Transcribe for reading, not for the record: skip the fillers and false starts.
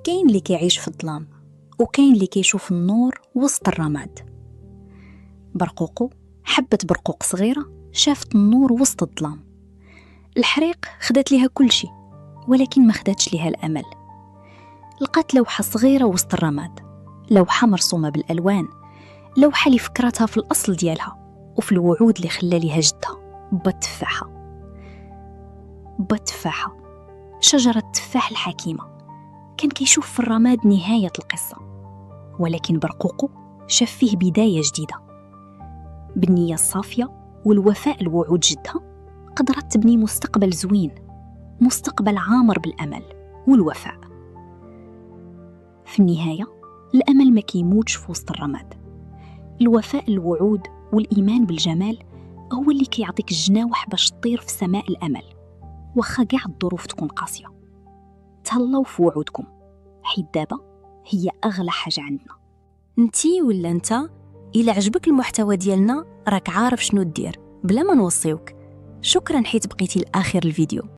كاين اللي كيعيش في الظلام وكاين اللي كيشوف النور وسط الرماد. برقوقو حبة برقوق صغيرة شافت النور وسط الظلام. الحريق خدات ليها كل شيء ولكن ما خداتش ليها الأمل. لقات لوحة صغيرة وسط الرماد، لوحة مرسومة بالألوان، لوحة اللي فكرتها في الأصل ديالها وفي الوعود اللي خلى ليها جدها بالتفاحة. بالتفاحة شجرة التفاح الحكيمة. كان كيشوف في الرماد نهاية القصة، ولكن برقوقو شاف فيه بداية جديدة. بالنية الصافية والوفاء لوعود جدها قدرت تبني مستقبل زوين، مستقبل عامر بالأمل والوفاء. في النهاية الأمل ما كيموتش في وسط الرماد. الوفاء للوعود والإيمان بالجمال هو اللي كيعطيك الجناوح باش تطير في سماء الأمل، وخا كاع الظروف تكون قاسية. تهلاو في وعودكم، حيت دابا هي أغلى حاجة عندنا. انتي ولا انت إلا عجبك المحتوى ديالنا راك عارف شنو دير بلا ما نوصيوك. شكرا حيت بقيتي لآخر الفيديو.